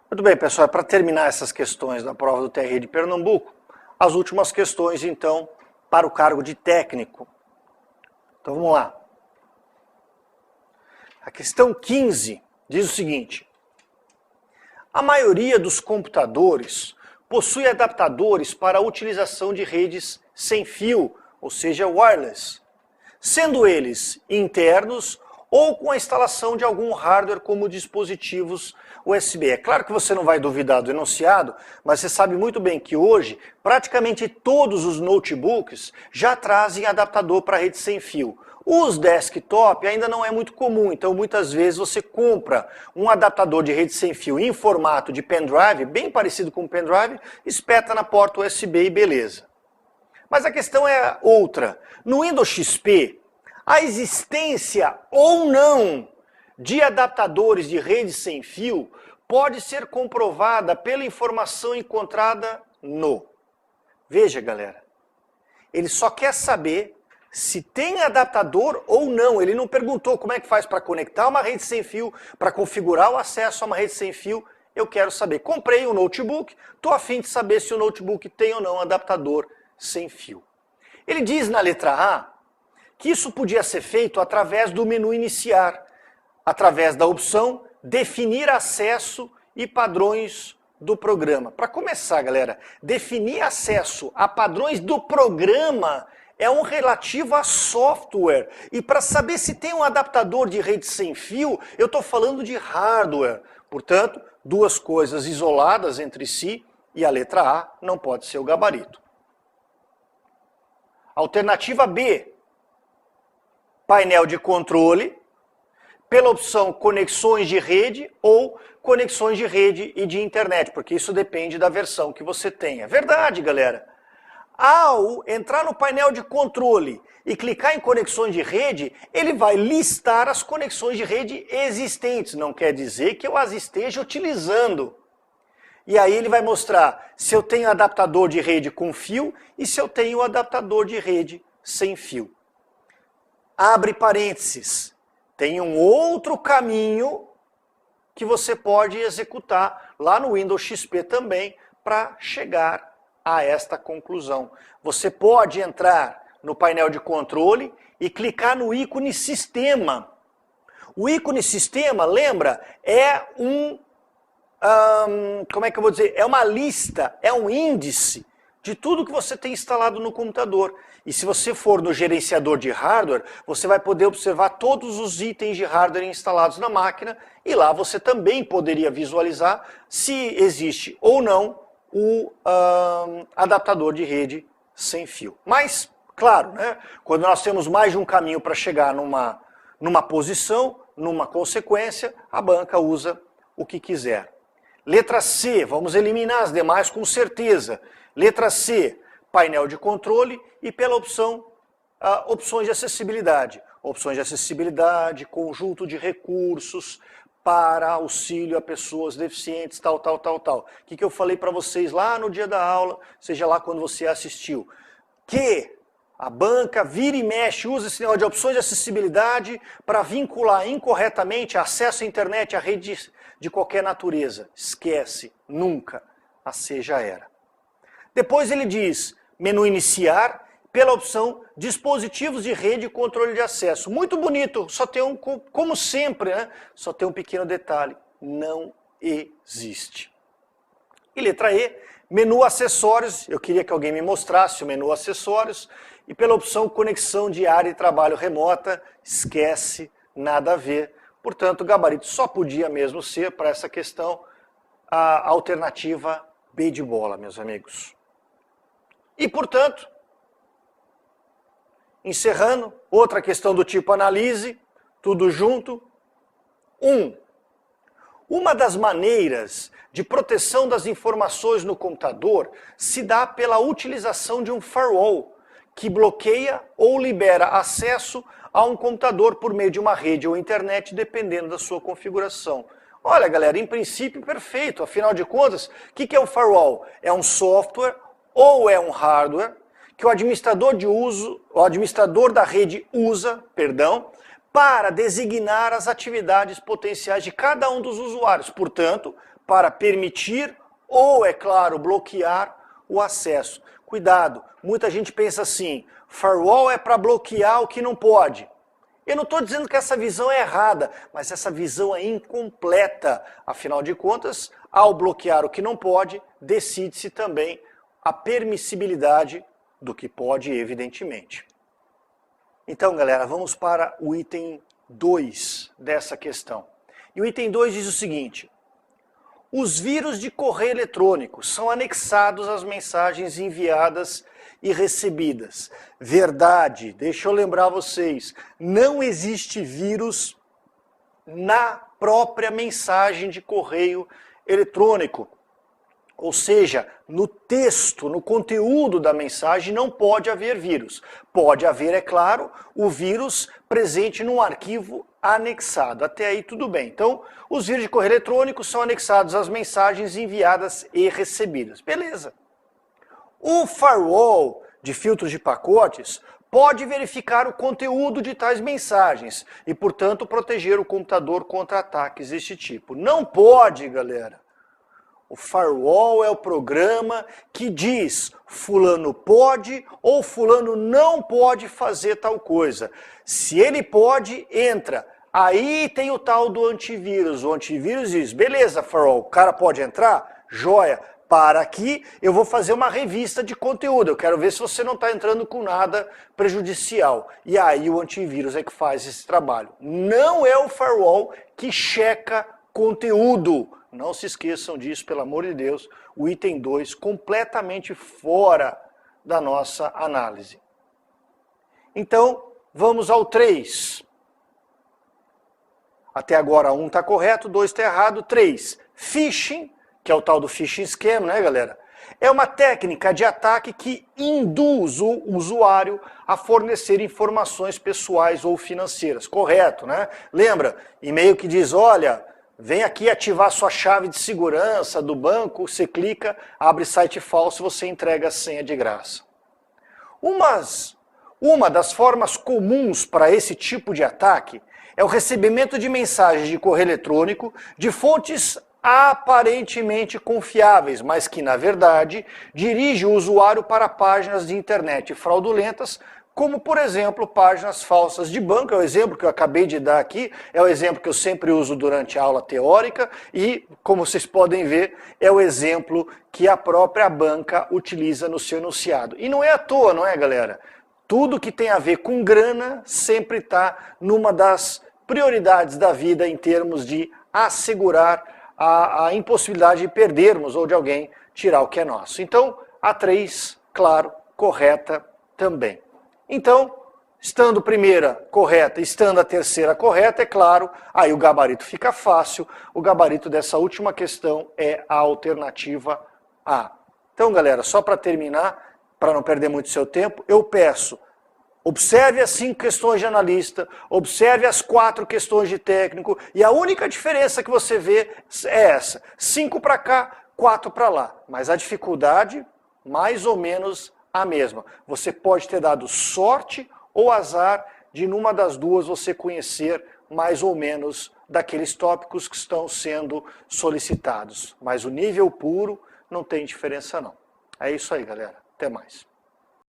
Muito bem, pessoal, para terminar essas questões da prova do TRE de Pernambuco, as últimas questões, então, para o cargo de técnico. Então, vamos lá. A questão 15 diz o seguinte: a maioria dos computadores possui adaptadores para a utilização de redes sem fio, ou seja, wireless, sendo eles internos ou com a instalação de algum hardware como dispositivos USB. É claro que você não vai duvidar do enunciado, mas você sabe muito bem que hoje praticamente todos os notebooks já trazem adaptador para rede sem fio. Os desktop ainda não é muito comum, então muitas vezes você compra um adaptador de rede sem fio em formato de pendrive, bem parecido com um pendrive, espeta na porta USB e beleza. Mas a questão é outra. No Windows XP, a existência ou não de adaptadores de rede sem fio pode ser comprovada pela informação encontrada no... Veja, galera, ele só quer saber se tem adaptador ou não. Ele não perguntou como é que faz para conectar uma rede sem fio, para configurar o acesso a uma rede sem fio. Eu quero saber. Comprei um notebook, estou a fim de saber se o notebook tem ou não adaptador sem fio. Ele diz na letra A que isso podia ser feito através do menu iniciar, através da opção definir acesso e padrões do programa. Para começar, galera, definir acesso a padrões do programa é um relativo a software. E para saber se tem um adaptador de rede sem fio, eu estou falando de hardware. Portanto, duas coisas isoladas entre si e a letra A não pode ser o gabarito. Alternativa B, painel de controle, pela opção conexões de rede ou conexões de rede e de internet, porque isso depende da versão que você tenha. Verdade, galera. Ao entrar no painel de controle e clicar em conexões de rede, ele vai listar as conexões de rede existentes. Não quer dizer que eu as esteja utilizando. E aí ele vai mostrar se eu tenho adaptador de rede com fio e se eu tenho adaptador de rede sem fio. Abre parênteses. Tem um outro caminho que você pode executar lá no Windows XP também para chegar a esta conclusão. Você pode entrar no painel de controle e clicar no ícone Sistema. O ícone Sistema, lembra, é como é que eu vou dizer? É uma lista, é um índice de tudo que você tem instalado no computador. E se você for no gerenciador de hardware, você vai poder observar todos os itens de hardware instalados na máquina e lá você também poderia visualizar se existe ou não o adaptador de rede sem fio. Mas, claro, né, quando nós temos mais de um caminho para chegar numa posição, numa consequência, a banca usa o que quiser. Letra C, vamos eliminar as demais com certeza. Letra C, painel de controle e pela opção, opções de acessibilidade. Opções de acessibilidade, conjunto de recursos para auxílio a pessoas deficientes, tal. O que eu falei para vocês lá no dia da aula, seja lá quando você assistiu? Que a banca vira e mexe, usa esse negócio de opções de acessibilidade para vincular incorretamente acesso à internet, a redes de qualquer natureza. Esquece, nunca. A C já era. Depois ele diz, menu iniciar, pela opção dispositivos de rede e controle de acesso. Muito bonito, só tem como sempre, né? Só tem um pequeno detalhe, não existe. E letra E, menu acessórios, eu queria que alguém me mostrasse o menu acessórios, e pela opção conexão de área e trabalho remota, esquece, nada a ver. Portanto, o gabarito só podia mesmo ser, para essa questão, a alternativa B de bola, meus amigos. E, portanto, encerrando, outra questão do tipo analise, tudo junto. Uma das maneiras de proteção das informações no computador se dá pela utilização de um firewall, que bloqueia ou libera acesso a um computador por meio de uma rede ou internet, dependendo da sua configuração. Olha, galera, em princípio perfeito, afinal de contas, o que é um firewall? É um software ou é um hardware que o administrador da rede usa, para designar as atividades potenciais de cada um dos usuários, portanto, para permitir ou, é claro, bloquear o acesso. Cuidado, muita gente pensa assim, firewall é para bloquear o que não pode. Eu não estou dizendo que essa visão é errada, mas essa visão é incompleta. Afinal de contas, ao bloquear o que não pode, decide-se também a permissibilidade do que pode, evidentemente. Então, galera, vamos para o item 2 dessa questão. E o item 2 diz o seguinte: os vírus de correio eletrônico são anexados às mensagens enviadas e recebidas. Verdade, deixa eu lembrar vocês, não existe vírus na própria mensagem de correio eletrônico. Ou seja, no texto, no conteúdo da mensagem não pode haver vírus. Pode haver, é claro, o vírus presente num arquivo anexado. Até aí tudo bem. Então, os vírus de correio eletrônico são anexados às mensagens enviadas e recebidas. Beleza. O firewall de filtros de pacotes pode verificar o conteúdo de tais mensagens e, portanto, proteger o computador contra ataques desse tipo. Não pode, galera. O firewall é o programa que diz fulano pode ou fulano não pode fazer tal coisa. Se ele pode, entra. Aí tem o tal do antivírus. O antivírus diz, beleza, firewall, o cara pode entrar? Joia. Para aqui, eu vou fazer uma revista de conteúdo. Eu quero ver se você não está entrando com nada prejudicial. E aí o antivírus é que faz esse trabalho. Não é o firewall que checa conteúdo. Não se esqueçam disso, pelo amor de Deus. O item 2, completamente fora da nossa análise. Então, vamos ao 3. Até agora 1 está correto, 2 está errado, 3. Phishing, que é o tal do phishing scam, né, galera? É uma técnica de ataque que induz o usuário a fornecer informações pessoais ou financeiras. Correto, né? Lembra? E-mail que diz, olha, vem aqui ativar sua chave de segurança do banco, você clica, abre site falso e você entrega a senha de graça. Uma das formas comuns para esse tipo de ataque é o recebimento de mensagens de correio eletrônico de fontes aparentemente confiáveis, mas que, na verdade, dirige o usuário para páginas de internet fraudulentas, como, por exemplo, páginas falsas de banco. É o exemplo que eu acabei de dar aqui, é o exemplo que eu sempre uso durante a aula teórica e, como vocês podem ver, é o exemplo que a própria banca utiliza no seu enunciado. E não é à toa, não é, galera? Tudo que tem a ver com grana sempre está numa das prioridades da vida em termos de assegurar a impossibilidade de perdermos ou de alguém tirar o que é nosso. Então, a 3, claro, correta também. Então, estando a primeira correta, estando a terceira correta, é claro, aí o gabarito fica fácil. O gabarito dessa última questão é a alternativa A. Então, galera, só para terminar, para não perder muito seu tempo, eu peço, observe as 5 questões de analista, observe as 4 questões de técnico, e a única diferença que você vê é essa, 5 para cá, 4 para lá. Mas a dificuldade, mais ou menos a mesma. Você pode ter dado sorte ou azar de numa das duas você conhecer mais ou menos daqueles tópicos que estão sendo solicitados. Mas o nível puro não tem diferença não. É isso aí, galera. Até mais.